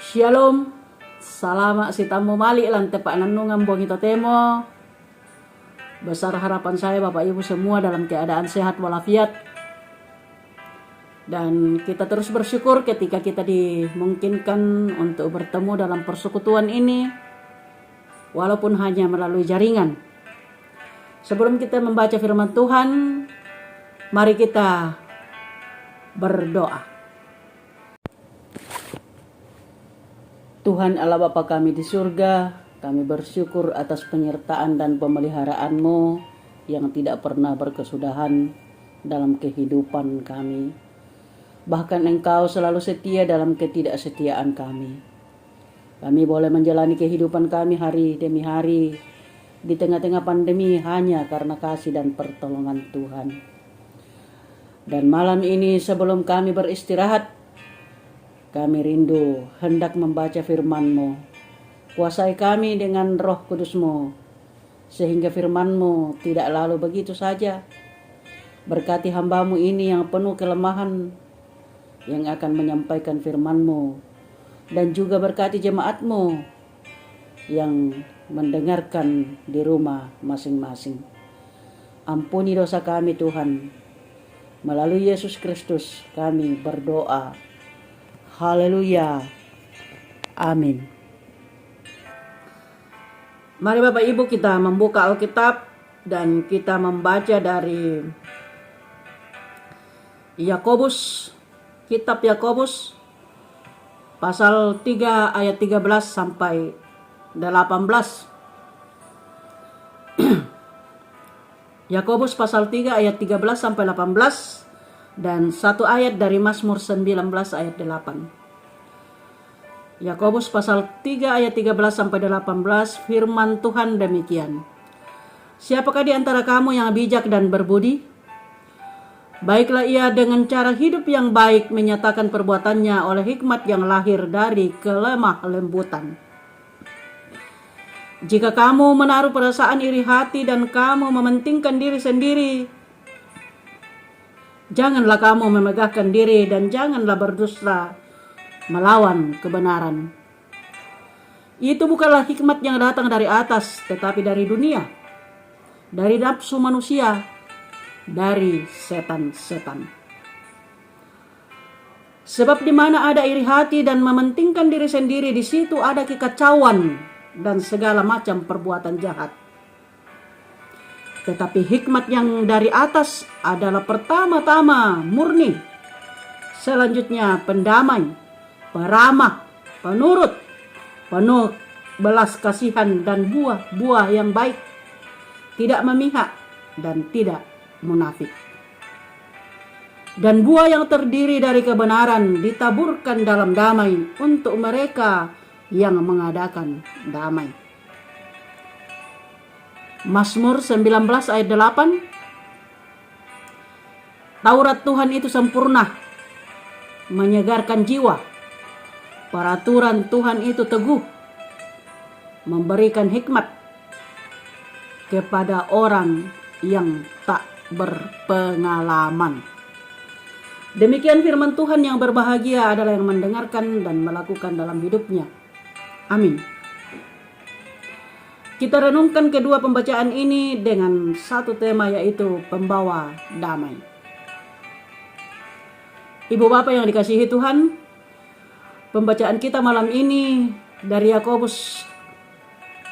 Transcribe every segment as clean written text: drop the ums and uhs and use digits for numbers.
Shalom, salama si tamu mali lan tepak nanungan bongi temo. Besar harapan saya Bapak Ibu semua dalam keadaan sehat walafiat. Dan kita terus bersyukur ketika kita dimungkinkan untuk bertemu dalam persekutuan ini, walaupun hanya melalui jaringan. Sebelum kita membaca firman Tuhan, mari kita berdoa. Tuhan Allah Bapa kami di surga, kami bersyukur atas penyertaan dan pemeliharaanmu yang tidak pernah berkesudahan dalam kehidupan kami. Bahkan Engkau selalu setia dalam ketidaksetiaan kami. Kami boleh menjalani kehidupan kami hari demi hari di tengah-tengah pandemi hanya karena kasih dan pertolongan Tuhan. Dan malam ini sebelum kami beristirahat, kami rindu hendak membaca firman-Mu. Kuasai kami dengan Roh Kudus-Mu, sehingga firman-Mu tidak lalu begitu saja. Berkati hamba-Mu ini yang penuh kelemahan, yang akan menyampaikan firman-Mu, dan juga berkati jemaat-Mu yang mendengarkan di rumah masing-masing. Ampuni dosa kami Tuhan. Melalui Yesus Kristus kami berdoa. Haleluya. Amin. Mari Bapak Ibu kita membuka Alkitab dan kita membaca dari Yakobus, kitab Yakobus pasal 3 ayat 13 sampai 18. Yakobus pasal 3 ayat 13 sampai 18. Dan satu ayat dari Mazmur 19 ayat 8. Yakobus pasal 3 ayat 13 sampai 18, firman Tuhan demikian. Siapakah di antara kamu yang bijak dan berbudi? Baiklah ia dengan cara hidup yang baik menyatakan perbuatannya oleh hikmat yang lahir dari kelemah lembutan. Jika kamu menaruh perasaan iri hati dan kamu mementingkan diri sendiri, janganlah kamu memegahkan diri dan janganlah berdusta melawan kebenaran. Itu bukanlah hikmat yang datang dari atas, tetapi dari dunia, dari nafsu manusia, dari setan-setan. Sebab di mana ada iri hati dan mementingkan diri sendiri, di situ ada kekacauan dan segala macam perbuatan jahat. Tetapi hikmat yang dari atas adalah pertama-tama murni, selanjutnya pendamai, peramah, penurut, penuh belas kasihan dan buah-buah yang baik, tidak memihak dan tidak munafik. Dan buah yang terdiri dari kebenaran ditaburkan dalam damai untuk mereka yang mengadakan damai. Mazmur 19 ayat 8. Taurat Tuhan itu sempurna, menyegarkan jiwa. Peraturan Tuhan itu teguh, memberikan hikmat kepada orang yang tak berpengalaman. Demikian firman Tuhan yang berbahagia adalah yang mendengarkan dan melakukan dalam hidupnya. Amin. Kita renungkan kedua pembacaan ini dengan satu tema, yaitu pembawa damai. Ibu Bapak yang dikasihi Tuhan, pembacaan kita malam ini dari Yakobus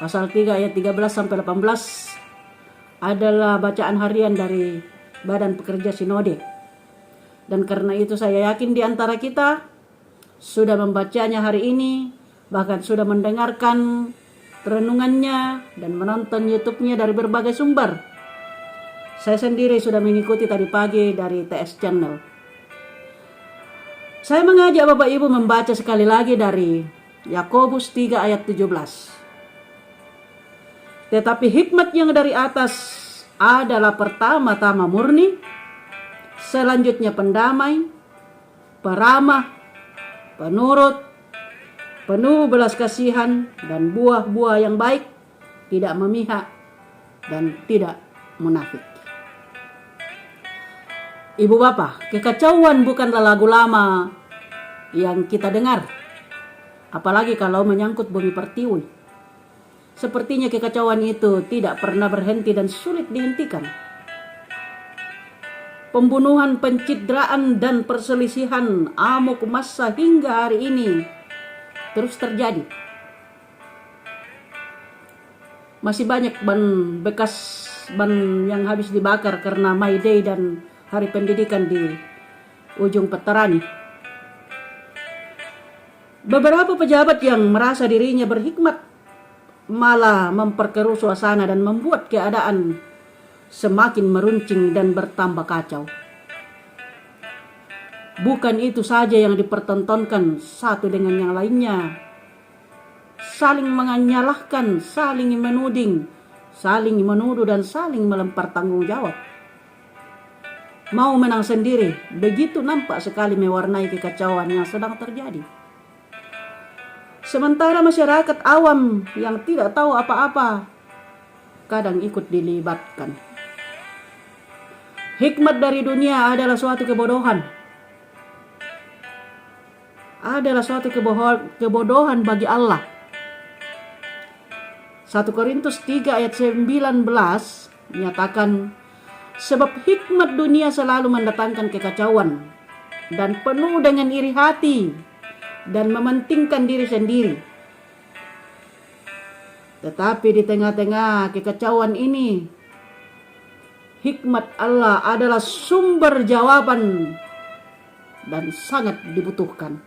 pasal 3 ayat 13 sampai 18 adalah bacaan harian dari Badan Pekerja Sinode. Dan karena itu saya yakin di antara kita sudah membacanya hari ini, bahkan sudah mendengarkan renungannya dan menonton YouTube-nya dari berbagai sumber. Saya sendiri sudah mengikuti tadi pagi dari TS Channel. Saya mengajak Bapak Ibu membaca sekali lagi dari Yakobus 3 ayat 17. Tetapi hikmat yang dari atas adalah pertama-tama murni, selanjutnya pendamai, peramah, penurut, penuh belas kasihan dan buah-buah yang baik, tidak memihak dan tidak munafik. Ibu Bapak, kekacauan bukanlah lagu lama yang kita dengar. apalagi kalau menyangkut bumi pertiwi. Sepertinya kekacauan itu tidak pernah berhenti dan sulit dihentikan. Pembunuhan, pencitraan, dan perselisihan amok massa hingga hari ini terus terjadi. Masih banyak bekas ban yang habis dibakar karena May Day dan Hari Pendidikan di ujung Petarani. Beberapa pejabat yang merasa dirinya berhikmat malah memperkeruh suasana dan membuat keadaan semakin meruncing dan bertambah kacau. Bukan itu saja yang dipertontonkan satu dengan yang lainnya. Saling menyalahkan, saling menuding, saling menuduh dan saling melempar tanggung jawab. Mau menang sendiri, begitu nampak sekali mewarnai kekacauan yang sedang terjadi. Sementara masyarakat awam yang tidak tahu apa-apa kadang ikut dilibatkan. Hikmat dari dunia adalah suatu kebodohan. Adalah suatu kebodohan bagi Allah. 1 Korintus 3 ayat 19 menyatakan, sebab hikmat dunia selalu mendatangkan kekacauan dan penuh dengan iri hati dan mementingkan diri sendiri. Tetapi di tengah-tengah kekacauan ini, hikmat Allah adalah sumber jawaban dan sangat dibutuhkan.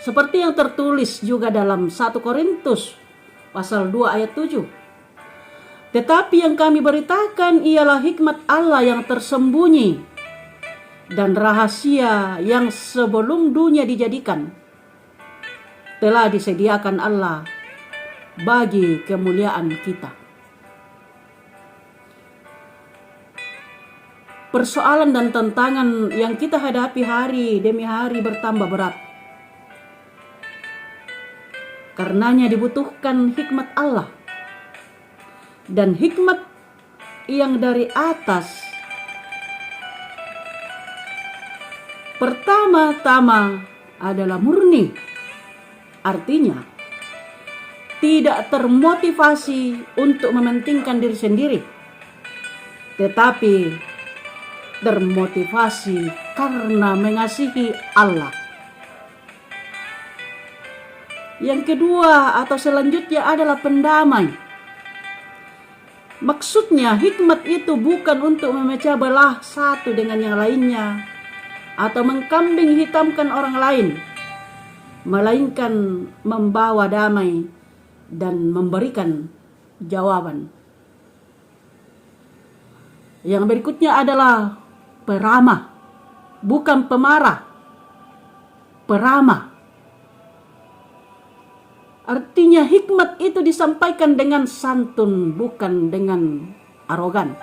Seperti yang tertulis juga dalam 1 Korintus pasal 2 ayat 7. Tetapi yang kami beritakan ialah hikmat Allah yang tersembunyi dan rahasia yang sebelum dunia dijadikan telah disediakan Allah bagi kemuliaan kita. Persoalan dan tantangan yang kita hadapi hari demi hari bertambah berat. Karenanya dibutuhkan hikmat Allah. Dan hikmat yang dari atas pertama-tama adalah murni. Artinya tidak termotivasi untuk mementingkan diri sendiri, tetapi termotivasi karena mengasihi Allah. Yang kedua atau selanjutnya adalah pendamai. Maksudnya hikmat itu bukan untuk memecah belah satu dengan yang lainnya atau mengkambing hitamkan orang lain, melainkan membawa damai dan memberikan jawaban. Yang berikutnya adalah peramah, bukan pemarah. Peramah. Artinya hikmat itu disampaikan dengan santun, bukan dengan arogan.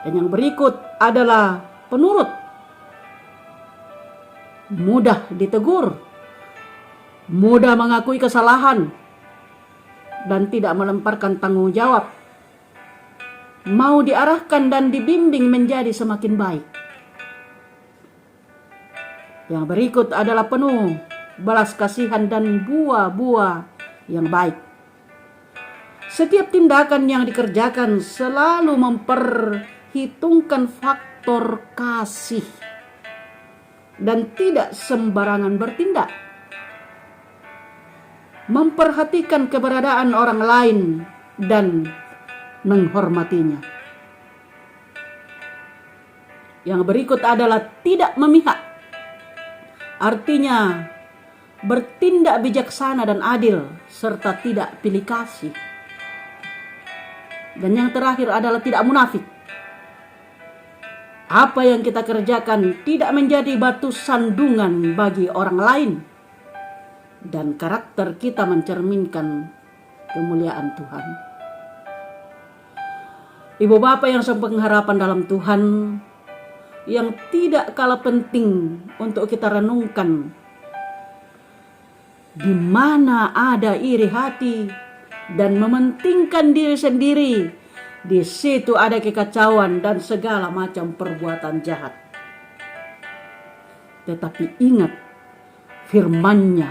Dan yang berikut adalah penurut. Mudah ditegur, mudah mengakui kesalahan, dan tidak melemparkan tanggung jawab. Mau diarahkan dan dibimbing menjadi semakin baik. Yang berikut adalah penuh balas kasihan dan buah-buah yang baik. Setiap tindakan yang dikerjakan selalu memperhitungkan faktor kasih dan tidak sembarangan bertindak. Memperhatikan keberadaan orang lain dan menghormatinya. Yang berikut adalah tidak memihak. Artinya bertindak bijaksana dan adil serta tidak pilih kasih. Dan yang terakhir adalah tidak munafik. Apa yang kita kerjakan tidak menjadi batu sandungan bagi orang lain. Dan karakter kita mencerminkan kemuliaan Tuhan. Ibu bapak yang sepengharapan dalam Tuhan, yang tidak kalah penting untuk kita renungkan, di mana ada iri hati dan mementingkan diri sendiri, di situ ada kekacauan dan segala macam perbuatan jahat. Tetapi ingat, firman-Nya.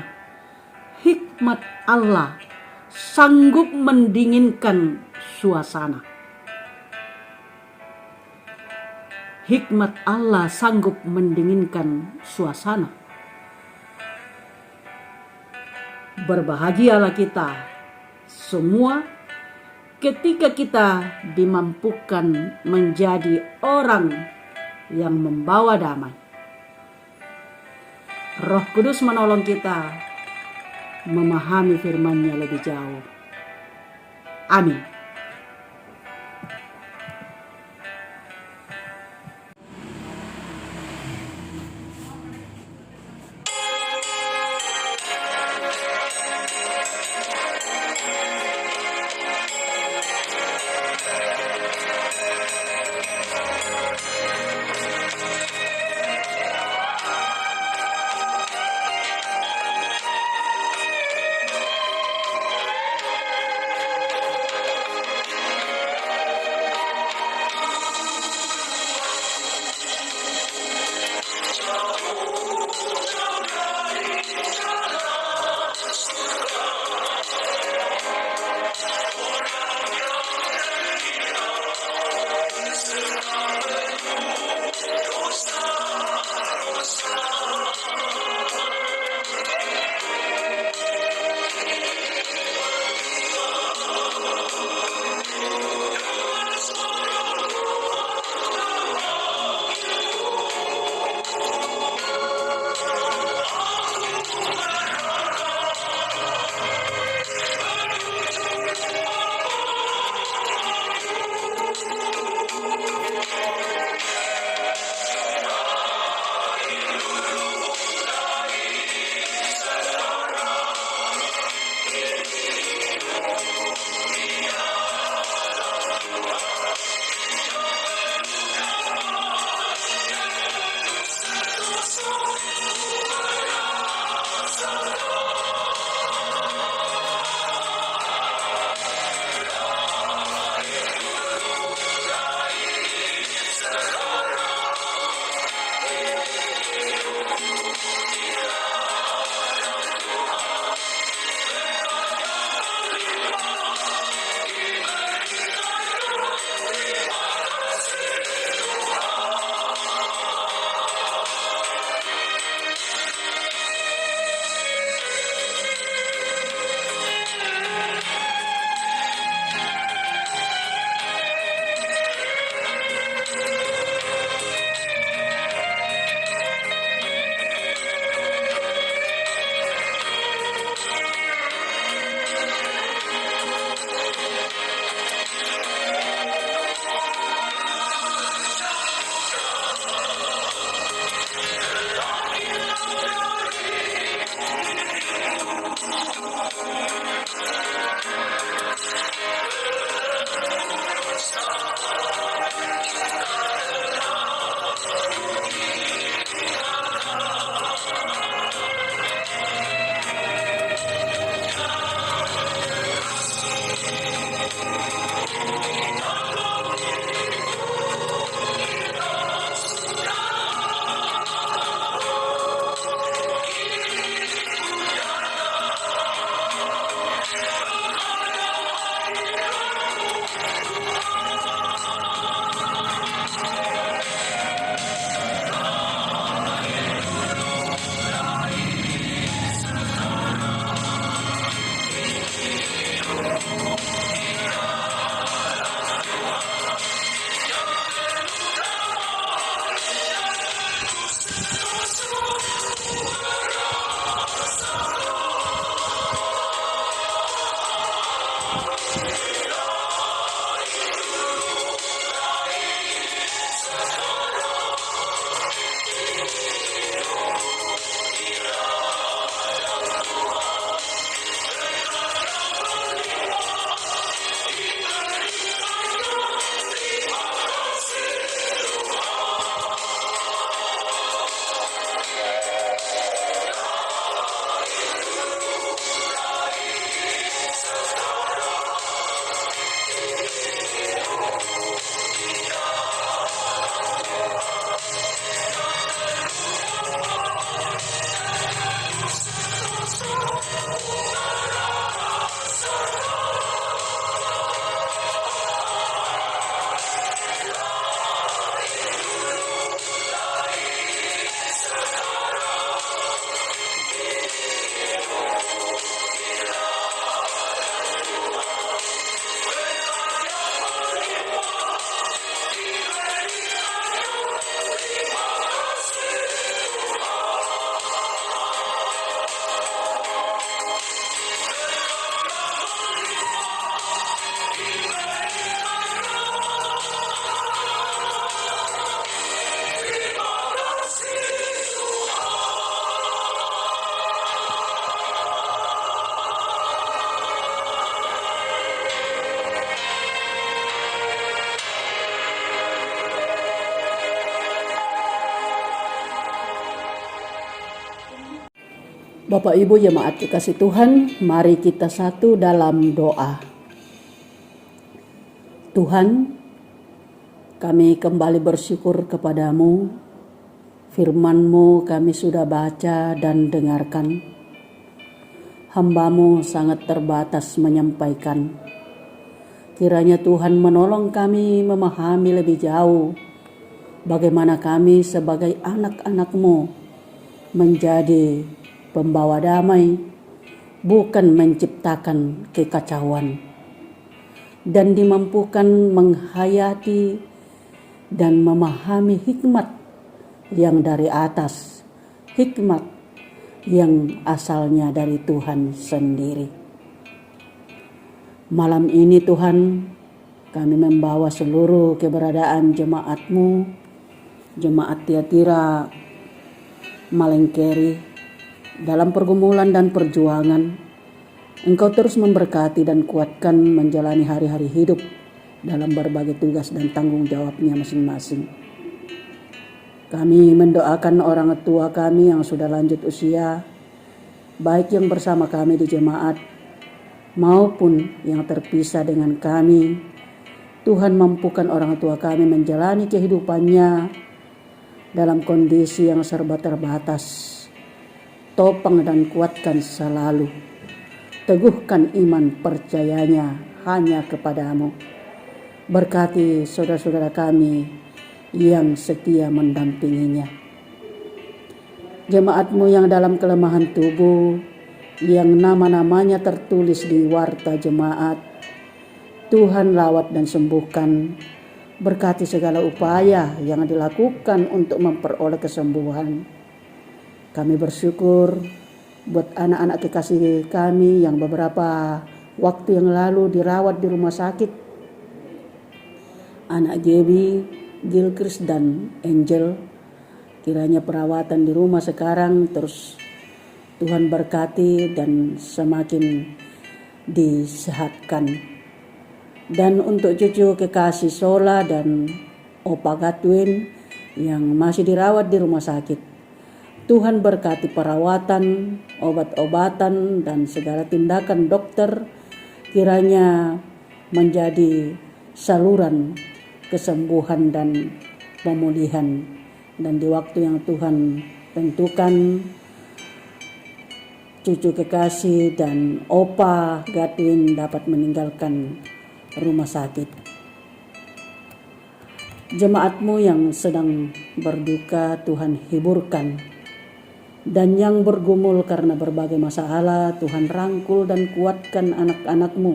Hikmat Allah sanggup mendinginkan suasana. Hikmat Allah sanggup mendinginkan suasana. Berbahagialah kita semua ketika kita dimampukan menjadi orang yang membawa damai. Roh Kudus menolong kita memahami firman-Nya lebih jauh. Amin. Bapak Ibu jemaat dikasih Tuhan, mari kita satu dalam doa. Tuhan, kami kembali bersyukur kepadamu. Firman-Mu kami sudah baca dan dengarkan. Hamba-Mu sangat terbatas menyampaikan. Kiranya Tuhan menolong kami memahami lebih jauh bagaimana kami sebagai anak-anak-Mu menjadi pembawa damai, bukan menciptakan kekacauan, dan dimampukan menghayati dan memahami hikmat yang dari atas, hikmat yang asalnya dari Tuhan sendiri. Malam ini Tuhan, kami membawa seluruh keberadaan jemaat-Mu, jemaat Tiatira Malengkeri, dalam pergumulan dan perjuangan. Engkau terus memberkati dan kuatkan menjalani hari-hari hidup dalam berbagai tugas dan tanggung jawabnya masing-masing. Kami mendoakan orang tua kami yang sudah lanjut usia, baik yang bersama kami di jemaat maupun yang terpisah dengan kami. Tuhan mampukan orang tua kami menjalani kehidupannya dalam kondisi yang serba terbatas. Topang dan kuatkan selalu. Teguhkan iman percayanya hanya kepadamu. Berkati saudara-saudara kami yang setia mendampinginya. Jemaat-Mu yang dalam kelemahan tubuh, yang nama-namanya tertulis di warta jemaat, Tuhan rawat dan sembuhkan. Berkati segala upaya yang dilakukan untuk memperoleh kesembuhan. Kami bersyukur buat anak-anak kekasih kami yang beberapa waktu yang lalu dirawat di rumah sakit. Anak Gaby, Gilchrist dan Angel, kiranya perawatan di rumah sekarang terus Tuhan berkati dan semakin disehatkan. Dan untuk cucu kekasih Sola dan Opa Gatwin yang masih dirawat di rumah sakit, Tuhan berkati perawatan, obat-obatan, dan segala tindakan dokter kiranya menjadi saluran kesembuhan dan pemulihan. Dan di waktu yang Tuhan tentukan, cucu kekasih dan Opa Gatwin dapat meninggalkan rumah sakit. Jemaat-Mu yang sedang berduka, Tuhan hiburkan. Dan yang bergumul karena berbagai masalah, Tuhan rangkul dan kuatkan anak-anak-Mu.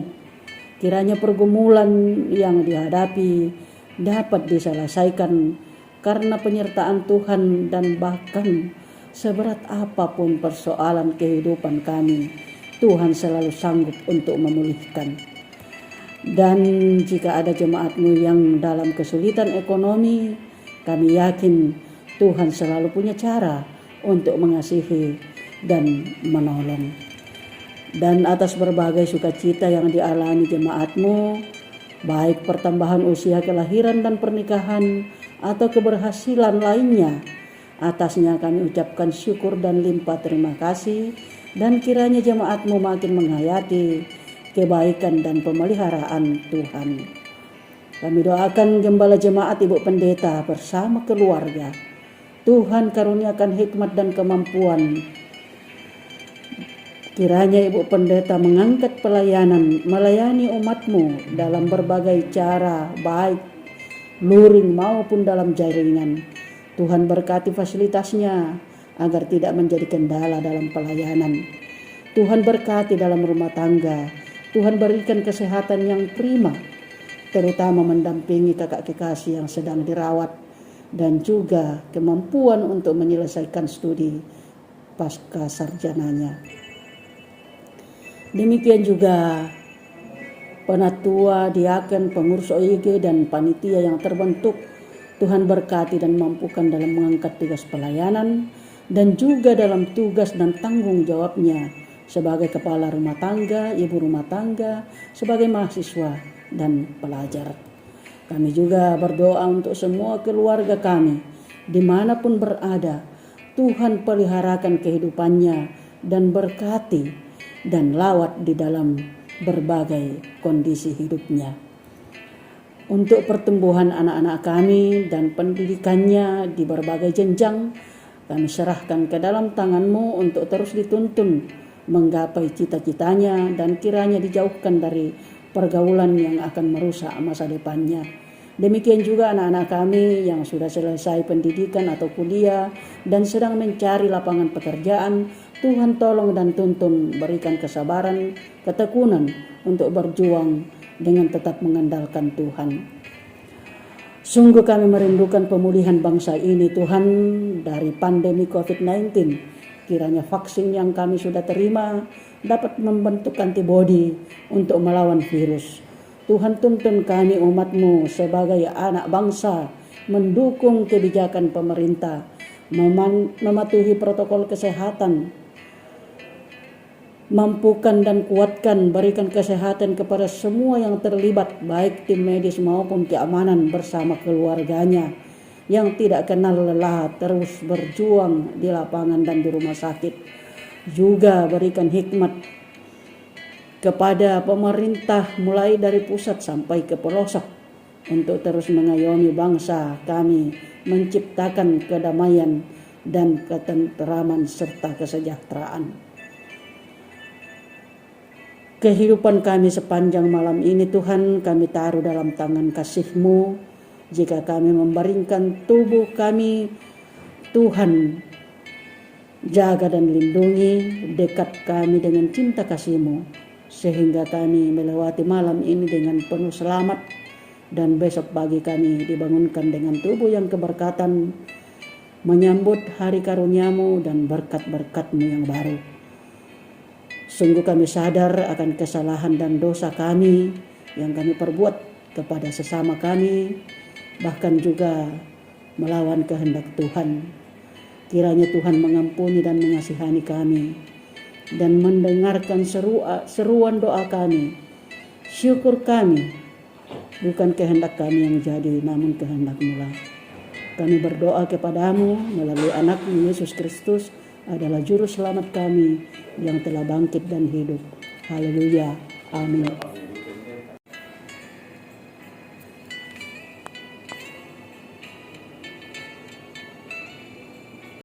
Kiranya pergumulan yang dihadapi dapat diselesaikan karena penyertaan Tuhan, dan bahkan seberat apapun persoalan kehidupan kami, Tuhan selalu sanggup untuk memulihkan. Dan jika ada jemaat-Mu yang dalam kesulitan ekonomi, kami yakin Tuhan selalu punya cara untuk mengasihi dan menolong. Dan atas berbagai sukacita yang dialami jemaat-Mu, baik pertambahan usia kelahiran dan pernikahan atau keberhasilan lainnya, atasnya kami ucapkan syukur dan limpah terima kasih. Dan kiranya jemaat-Mu makin menghayati kebaikan dan pemeliharaan Tuhan. Kami doakan gembala jemaat Ibu Pendeta bersama keluarga. Tuhan karuniakan hikmat dan kemampuan. Kiranya Ibu Pendeta mengangkat pelayanan, melayani umat-Mu dalam berbagai cara, baik luring maupun dalam jaringan. Tuhan berkati fasilitasnya agar tidak menjadi kendala dalam pelayanan. Tuhan berkati dalam rumah tangga. Tuhan berikan kesehatan yang prima, terutama mendampingi kakak kekasih yang sedang dirawat, dan juga kemampuan untuk menyelesaikan studi pasca sarjananya. Demikian juga penatua, diaken, pengurus OIG, dan panitia yang terbentuk. Tuhan berkati dan mampukan dalam mengangkat tugas pelayanan dan juga dalam tugas dan tanggung jawabnya sebagai kepala rumah tangga, ibu rumah tangga, sebagai mahasiswa dan pelajar. Kami juga berdoa untuk semua keluarga kami, dimanapun berada. Tuhan peliharakan kehidupannya dan berkati dan lawat di dalam berbagai kondisi hidupnya. Untuk pertumbuhan anak-anak kami dan pendidikannya di berbagai jenjang, kami serahkan ke dalam tangan-Mu untuk terus dituntun menggapai cita-citanya dan kiranya dijauhkan dari pergaulan yang akan merusak masa depannya. Demikian juga anak-anak kami yang sudah selesai pendidikan atau kuliah dan sedang mencari lapangan pekerjaan, Tuhan tolong dan tuntun, berikan kesabaran, ketekunan untuk berjuang dengan tetap mengandalkan Tuhan. Sungguh kami merindukan pemulihan bangsa ini Tuhan dari pandemi COVID-19. Kiranya vaksin yang kami sudah terima dapat membentuk antibodi untuk melawan virus. Tuhan tuntun kami umat-Mu sebagai anak bangsa mendukung kebijakan pemerintah, mematuhi protokol kesehatan, mampukan dan kuatkan, berikan kesehatan kepada semua yang terlibat, baik tim medis maupun keamanan bersama keluarganya yang tidak kenal lelah terus berjuang di lapangan dan di rumah sakit. Juga berikan hikmat kepada pemerintah mulai dari pusat sampai ke pelosok untuk terus mengayomi bangsa kami menciptakan kedamaian dan ketenteraman serta kesejahteraan. Kehidupan kami sepanjang malam ini Tuhan kami taruh dalam tangan kasih-Mu. Jika kami membaringkan tubuh kami, Tuhan jaga dan lindungi, dekat kami dengan cinta kasih-Mu, sehingga kami melewati malam ini dengan penuh selamat dan besok pagi kami dibangunkan dengan tubuh yang keberkatan, menyambut hari karunia-Mu dan berkat-berkat-Mu yang baru. Sungguh kami sadar akan kesalahan dan dosa kami yang kami perbuat kepada sesama kami, bahkan juga melawan kehendak Tuhan. Kiranya Tuhan mengampuni dan mengasihani kami dan mendengarkan seruan doa kami. Syukur kami, bukan kehendak kami yang jadi, namun kehendak-Mu lah. Kami berdoa kepada-Mu melalui anak-Mu Yesus Kristus adalah juru selamat kami yang telah bangkit dan hidup. Haleluya. Amin.